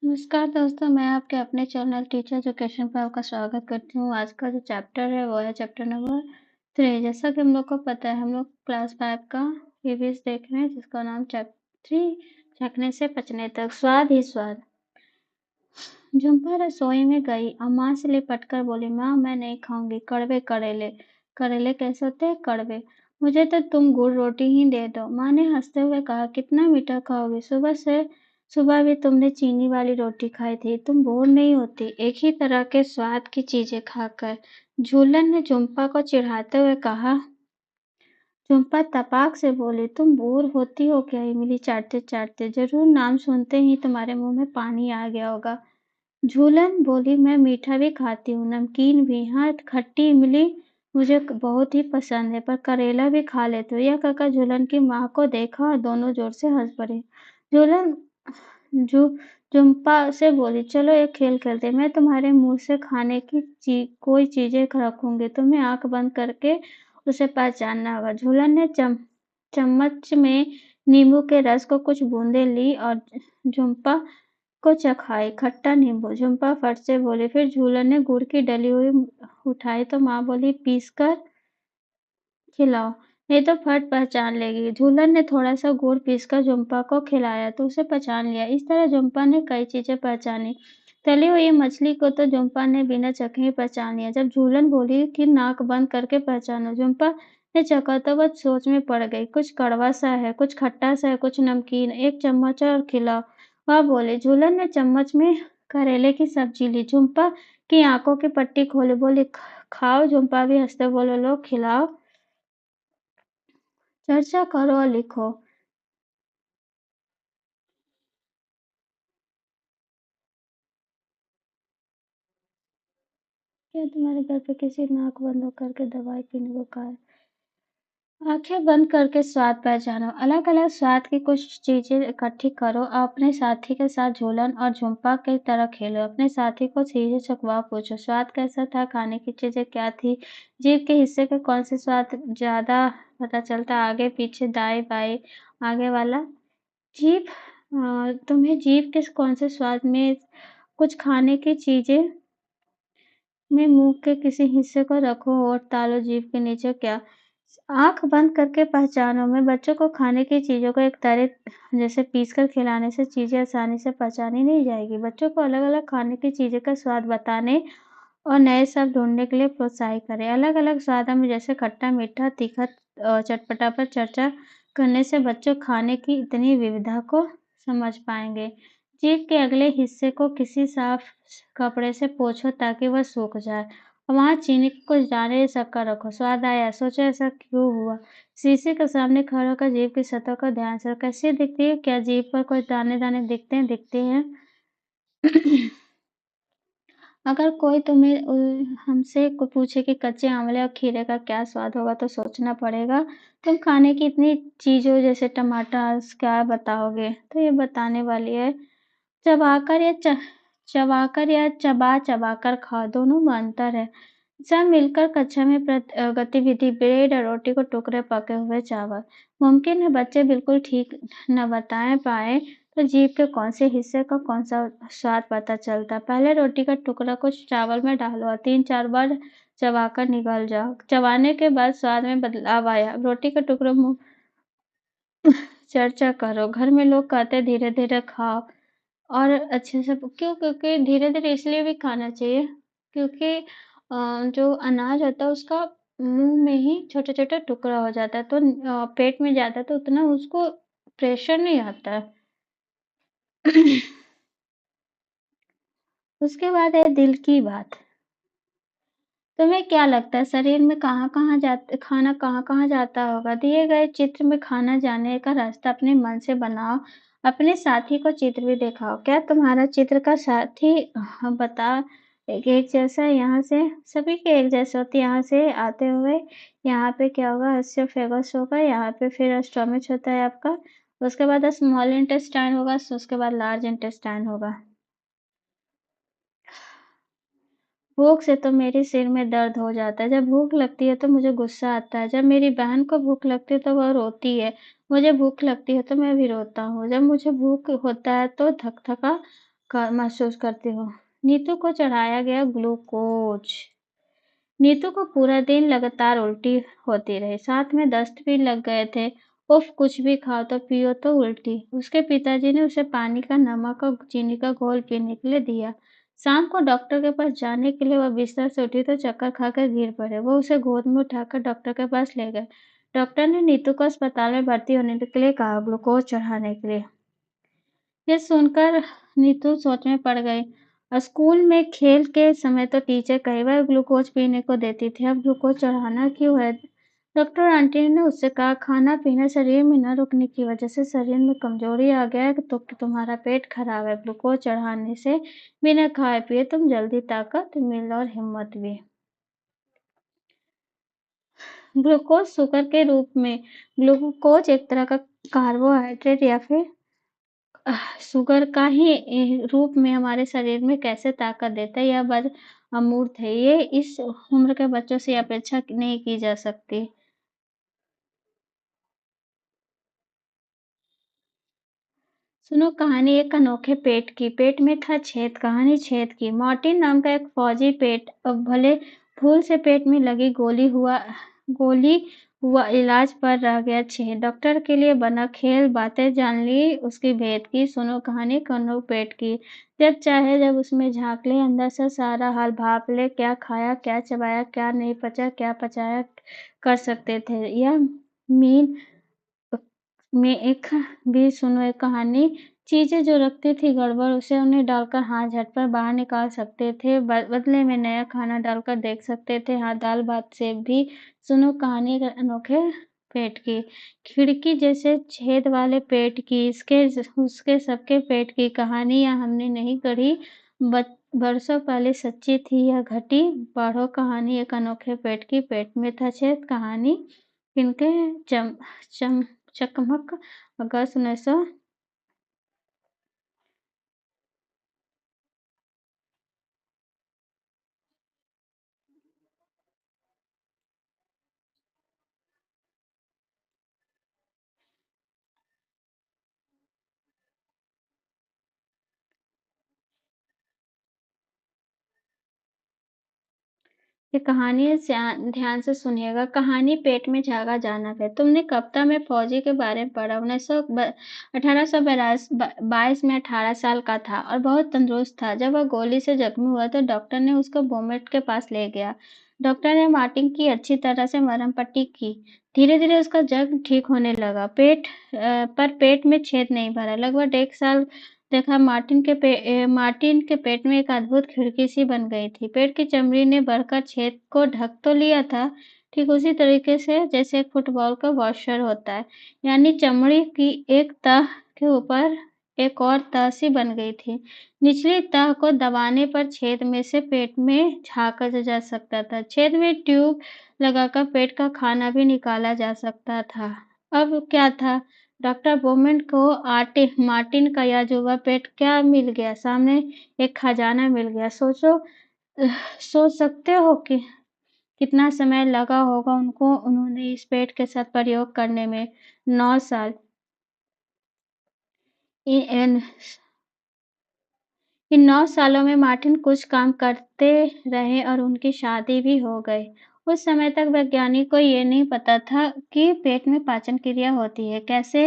नमस्कार दोस्तों, मैं आपके अपने चैनल टीचर एजुकेशन पर आपका स्वागत करती हूँ। आज का जो चैप्टर है वो है चैप्टर नंबर 3। जैसा कि हम लोग को पता है, हम लोग क्लास 5 का ईवीएस देख रहे हैं, जिसका नाम चैप्टर 3 चखने से पचने तक, स्वाद ही स्वाद। झुम्पा रसोई में गई और माँ से लिपट कर बोली, माँ मैं नहीं खाऊंगी कड़वे करेले। करेले कैसे होते हैं? कड़वे। मुझे तो तुम गुड़ रोटी ही दे दो। माँ ने हंसते हुए कहा, कितना मीठा खाओगी? सुबह भी तुमने चीनी वाली रोटी खाई थी। तुम बोर नहीं होती एक ही तरह के स्वाद की चीजें खाकर? झूलन ने झुम्पा को चिढ़ाते हुए कहा। झुम्पा तपाक से बोली, तुम बोर होती हो क्या? इमली चाटते चाटते जरूर नाम सुनते ही तुम्हारे मुंह में पानी आ गया होगा। झूलन बोली, मैं मीठा भी खाती हूँ, नमकीन भी। हाँ, खट्टी इमली मुझे बहुत ही पसंद है, पर करेला भी खा लेते हो। यह कहकर झूलन की माँ को देखा और दोनों जोर से हंस पड़े। झूलन झु झुम्पा से बोली, चलो एक खेल खेलते हैं। मैं तुम्हारे मुंह से खाने की कोई चीजें रखूंगी, तुम्हें आंख बंद करके उसे पहचानना होगा। झूलन ने चम्मच में नींबू के रस को कुछ बूंदे ली और झुम्पा को चखाई। खट्टा नींबू। झुम्पा फट से बोली। फिर झूलन ने गुड़ की डली हुई उठाई तो माँ बोली, पीस कर खिलाओ, नहीं तो फट पहचान लेगी। झूलन ने थोड़ा सा गुड़ पीसकर झुम्पा को खिलाया तो उसे पहचान लिया। इस तरह झुम्पा ने कई चीजें पहचानी। तली हुई मछली को तो झुम्पा ने बिना चखे ही पहचान लिया। जब झूलन बोली कि नाक बंद करके पहचानो, झुम्पा ने चखा तो वह सोच में पड़ गई। कुछ कड़वा सा है, कुछ खट्टा सा है, कुछ नमकीन। एक चम्मच और खिलाओ, वह बोली। झूलन ने चम्मच में करेले की सब्जी ली। झुम्पा की आंखों की पट्टी खोली, बोली, खाओ। झुम्पा भी हंसते बोले, लो खिलाओ, चर्चा करो और लिखो। क्या तुम्हारे घर पे किसी नाक बंद होकर के दवाई पीने को कहा है? आंखें बंद करके स्वाद पहचानो। अलग अलग स्वाद की कुछ चीजें इकट्ठी करो और अपने साथी के साथ झूलन और झुम्पा की तरह खेलो। अपने साथी को चीजें चखवा पूछो, स्वाद कैसा था, खाने की चीजें क्या थी, जीभ के हिस्से का कौन से स्वाद ज्यादा पता चलता, आगे पीछे दाएं बाएं आगे वाला। जीभ तुम्हें जीभ के कौन से स्वाद में कुछ खाने की चीजें में मुंह के किसी हिस्से को रखो और तालो, जीभ के नीचे क्या। आंख बंद करके पहचानो में बच्चों को खाने की चीजों को एक तरह जैसे पीसकर खिलाने से चीजें आसानी से पहचानी नहीं जाएगी। बच्चों को अलग अलग खाने की चीजें का स्वाद बताने और नए शब्द ढूंढने के लिए प्रोत्साहित करें। अलग अलग स्वादों में जैसे खट्टा, मीठा, तीखा, चटपटा पर चर्चा करने से बच्चों खाने की इतनी विविधता को समझ पाएंगे। जीभ के अगले हिस्से को किसी साफ कपड़े से पोंछो ताकि वह सूख जाए और वहां चीनी के कुछ दाने शक्कर रखो। स्वाद आया, सोचो ऐसा क्यों हुआ। शीशे के सामने खड़ा होकर जीभ की सतह को ध्यान से कैसी दिखती है? क्या जीभ पर कुछ दाने दाने दिखते हैं? अगर कोई तुम्हें हमसे पूछे कि कच्चे आंवले और खीरे का क्या स्वाद होगा तो सोचना पड़ेगा। तुम खाने की इतनी चीजों जैसे टमाटर क्या बताओगे? तो ये बताने वाली है, चबाकर या चबाकर या चबा चबाकर खाओ, दोनों में अंतर है। सब मिलकर कक्षा में गतिविधि, ब्रेड और रोटी को टुकड़े, पके हुए चावल। मुमकिन है बच्चे बिल्कुल ठीक न बताएं पाए तो जीभ के कौन से हिस्से का कौन सा स्वाद पता चलता। पहले रोटी का टुकड़ा कुछ चावल में डालो और 3-4 बार चबाकर निगल जाओ। चबाने के बाद स्वाद में बदलाव आया, रोटी का टुकड़ा मुंह चर्चा करो। घर में लोग कहते धीरे धीरे खाओ और अच्छे से क्यों? क्योंकि धीरे धीरे इसलिए भी खाना चाहिए क्योंकि जो अनाज होता है उसका मुंह में ही छोटा छोटा टुकड़ा हो जाता है तो पेट में जाता है तो उतना उसको प्रेशर नहीं आता है। उसके बाद है दिल की बात। तुम्हें क्या लगता है शरीर में खाना कहाँ कहाँ जाता होगा? दिए गए चित्र में खाना जाने का रास्ता अपने मन से बनाओ। अपने साथी को चित्र भी दिखाओ। क्या तुम्हारा चित्र का साथी बता एक जैसा है? यहाँ से सभी के एक जैसे होते, यहाँ से आते हुए यहाँ पे क्या होगा? एसोफेगस होगा, यहाँ पे फिर स्टमच होता है आपका, उसके बाद स्मॉल इंटेस्टाइन होगा, उसके बाद लार्ज इंटेस्टाइन होगा। भूख से तो मेरे सिर में दर्द हो जाता है। जब भूख लगती है तो मुझे गुस्सा आता है। जब मेरी बहन को भूख लगती है तो वह रोती है। मुझे भूख लगती है तो मैं भी रोता हूँ। जब मुझे भूख होता है तो थका महसूस करती हो। नीतू को चढ़ाया गया ग्लूकोज। नीतू को पूरा दिन लगातार उल्टी होती रही, साथ में दस्त भी लग गए थे। उफ, कुछ भी खाओ तो पियो तो उल्टी। उसके पिताजी ने उसे पानी का नमक और चीनी का घोल पीने के लिए दिया। शाम को डॉक्टर के पास जाने के लिए वह बिस्तर से उठी तो चक्कर खाकर गिर पड़े। वो उसे गोद में उठाकर डॉक्टर के पास ले गए। डॉक्टर ने नीतू को अस्पताल में भर्ती होने के लिए कहा, ग्लूकोज चढ़ाने के लिए। ये सुनकर नीतू सोच में पड़ गई। स्कूल में खेल के समय तो टीचर कई बार ग्लूकोज पीने को देती थी, अब ग्लूकोज चढ़ाना क्यों है? डॉक्टर आंटी ने उससे कहा, खाना पीना शरीर में न रुकने की वजह से शरीर में कमजोरी आ गया है, तो तुम्हारा पेट खराब है। ग्लूकोज चढ़ाने से बिना खाए पिए तुम जल्दी ताकत मिल और हिम्मत भी। ग्लूकोज शुगर के रूप में। ग्लूकोज एक तरह का कार्बोहाइड्रेट या फिर शुगर का ही रूप में हमारे शरीर में कैसे ताकत देता है, यह बात अमूर्त है। ये इस उम्र के बच्चों से अपेक्षा नहीं की जा सकती। सुनो कहानी एक अनोखे पेट की। पेट में था छेद। कहानी छेद की। मार्टिन नाम का एक फौजी पेट अब भले भूल से पेट में लगी गोली हुआ इलाज पर रह गया छेद। डॉक्टर के लिए बना खेल। बातें जान ली उसकी भेद की। सुनो कहानी कन्नू पेट की। जब चाहे जब उसमें झांक ले, अंदर से सारा हाल भाप ले। क्या खाया, क्या चबाया, क्या नहीं पचा, क्या पचाया कर सकते थे। यह मीन में एक भी सुनो एक कहानी। चीजें जो रखती थी गड़बड़, उसे उन्हें डालकर हाथ झटपट बाहर निकाल सकते थे। बदले में नया खाना डालकर देख सकते थे। हाँ, दाल भात से भी। सुनो कहानी एक अनोखे पेट की। खिड़की जैसे छेद वाले पेट की, इसके उसके सबके पेट की कहानी यह हमने नहीं गढ़ी, बरसों पहले सच्ची थी यह घटी। पढ़ो कहानी एक अनोखे पेट की। पेट में था छेद। कहानी किनके चकमक अगस्त 1900। ये कहानी ध्यान से सुनिएगा। कहानी पेट में जागा जानक है। तुमने कविता में फौजी के बारे में पढ़ा। 1822 में 18 साल का था और बहुत तंदुरुस्त था। जब वह गोली से जख्मी हुआ तो डॉक्टर ने उसको बोमेट के पास ले गया। डॉक्टर ने मार्टिन की अच्छी तरह से मरहम पट्टी की। धीरे धीरे उसका जख्म ठीक होने लगा। पर पेट में छेद नहीं भरा। लगभग 1 साल देखा। मार्टिन के पेट में एक अद्भुत खिड़की सी बन गई थी। पेट की चमड़ी ने बढ़कर छेद को ढक तो लिया था, ठीक उसी तरीके से जैसे एक फुटबॉल का वॉशर होता है। यानी चमड़ी की एक तह के ऊपर एक और तह सी बन गई थी। निचली तह को दबाने पर छेद में से पेट में झांका जा सकता था। छेद में ट्यूब लगाकर पेट का खाना भी निकाला जा सकता था। अब क्या था? डॉक्टर बोमेन को मार्टिन का याजुबा पेट क्या मिल गया? सामने एक खजाना मिल गया। सोच सकते हो कि कितना समय लगा होगा उन्होंने इस पेट के साथ प्रयोग करने में। 9 साल। इन 9 सालों में मार्टिन कुछ काम करते रहे और उनकी शादी भी हो गई। उस समय तक वैज्ञानिक को ये नहीं पता था कि पेट में पाचन क्रिया होती है, कैसे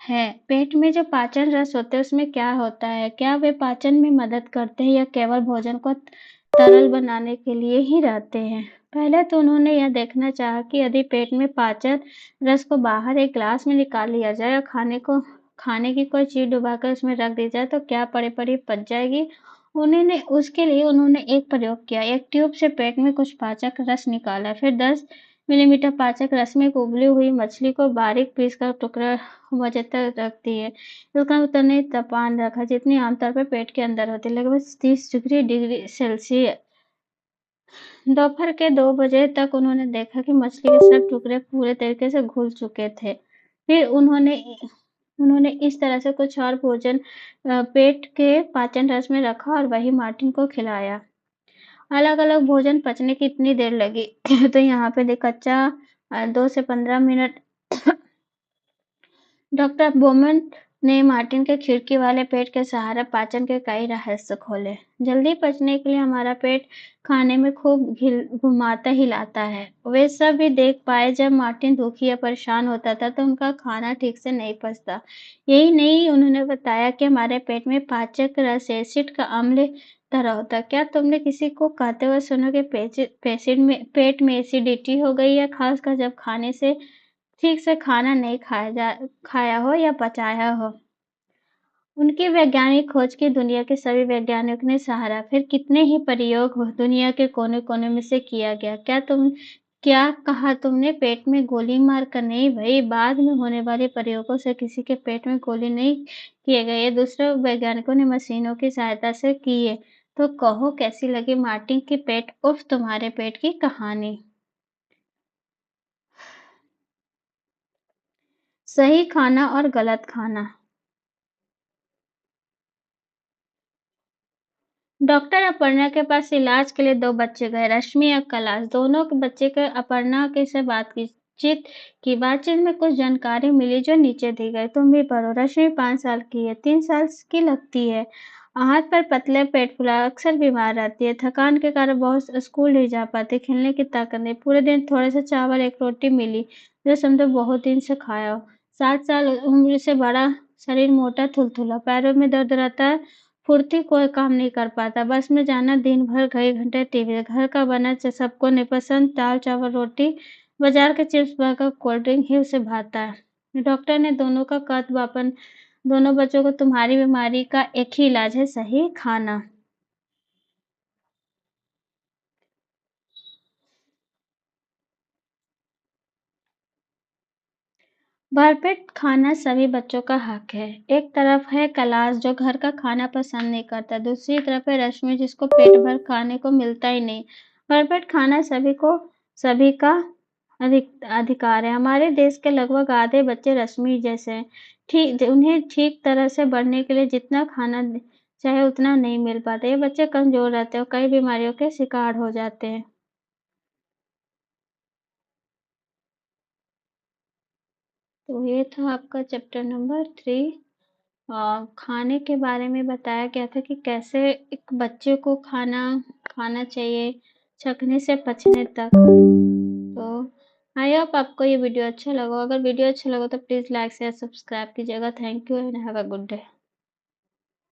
है। पेट में जो पाचन रस होते हैं उसमें क्या होता है, क्या वे पाचन में मदद करते हैं या केवल भोजन को तरल बनाने के लिए ही रहते हैं। पहले तो उन्होंने यह देखना चाहा कि यदि पेट में पाचन रस को बाहर एक ग्लास में निकाल लिया जाए और खाने की कोई चीज डुबाकर उसमें रख दी जाए तो क्या पड़ी पच जाएगी। उसके लिए उन्होंने एक प्रयोग किया। एक ट्यूब से पेट में कुछ पाचक रस निकाला, फिर 10 मिलीमीटर पाचक रस में एक उबली हुई मछली को बारीक पीस कर टुकड़ा बजे तक रख दिए। उसका उतने तापमान रखा जितनी आमतौर पर पेट के अंदर होती, लगभग 30 डिग्री सेल्सियस। दोपहर के 2 बजे तक उन्होंने देखा कि मछली के सब टुकड़े पूरे तरीके से घुल चुके थे। फिर उन्होंने इस तरह से कुछ और भोजन पेट के पाचन रस में रखा और वही मार्टिन को खिलाया। अलग अलग भोजन पचने की इतनी देर लगी तो यहाँ पे देख कच्चा 2 से 15 मिनट। डॉक्टर बोमन ने मार्टिन के खिड़की वाले पेट के सहारा पाचन के कई रहस्य खोले। जल्दी पचने के लिए हमारा पेट खाने में खूब घुमाता हिलाता है। वे सब भी देख पाए जब मार्टिन दुखी या परेशान होता था तो उनका खाना ठीक से नहीं पचता। यही नहीं, उन्होंने बताया कि हमारे पेट में पाचक रस एसिड का अम्ल तरह होता है। क्या तुमने किसी को कहते हुए सुनो कि पेट में एसिडिटी हो गई है, खासकर जब खाने से ठीक से खाना नहीं खाया हो या पचाया हो? उनकी वैज्ञानिक खोज की दुनिया के सभी वैज्ञानिकों ने सराहा। फिर कितने ही प्रयोग दुनिया के कोने-कोने में से किया गया। क्या कहा तुमने? पेट में गोली मार कर नहीं भई, बाद में होने वाले प्रयोगों से किसी के पेट में गोली नहीं किए गए। ये दूसरे वैज्ञानिकों ने मशीनों की सहायता से किए। तो कहो कैसी लगी मार्टिन की पेट उर्फ तुम्हारे पेट की कहानी? सही खाना और गलत खाना। डॉक्टर अपर्णा के पास इलाज के लिए 2 बच्चे गए, रश्मि और कैलाश। दोनों के बच्चे के अपर्णा के से बातचीत में कुछ जानकारी मिली जो नीचे दी गई। तुम भी पढ़ो। रश्मि 5 साल की है, 3 साल की लगती है। हाथ पर पतले, पेट फूला, अक्सर बीमार रहती है। थकान के कारण बहुत स्कूल नहीं जा पाती, खेलने की ताकत नहीं। पूरे दिन थोड़े से चावल, 1 रोटी मिली, जो समझो बहुत दिन से खाया हो। 7 साल उम्र से बड़ा, शरीर मोटा थुलथुला, पैरों में दर्द रहता है, फुर्ती, कोई काम नहीं कर पाता। बस में जाना, दिन भर कई घंटे टीवी। घर का बना सबको नहीं पसंद, दाल चावल रोटी, बाजार के चिप्स बर्गर कोल्ड ड्रिंक ही उसे भाता है। डॉक्टर ने दोनों का कद वापन दोनों बच्चों को तुम्हारी बीमारी का एक ही इलाज है, सही खाना। भरपेट खाना सभी बच्चों का हक है। एक तरफ है कैलाश जो घर का खाना पसंद नहीं करता, दूसरी तरफ है रश्मि जिसको पेट भर खाने को मिलता ही नहीं। भरपेट खाना सभी का अधिकार है। हमारे देश के लगभग आधे बच्चे रश्मि जैसे हैं। उन्हें ठीक तरह से बढ़ने के लिए जितना खाना चाहे उतना नहीं मिल पाता। ये बच्चे कमजोर रहते हैं और कई बीमारियों के शिकार हो जाते हैं। तो ये था आपका चैप्टर नंबर 3। खाने के बारे में बताया गया था कि कैसे एक बच्चे को खाना खाना चाहिए, चखने से पचने तक। तो आई होप आपको ये वीडियो अच्छा लगा। अगर वीडियो अच्छा लगा तो प्लीज़ लाइक शेयर सब्सक्राइब कीजिएगा। Thank you and have a good day.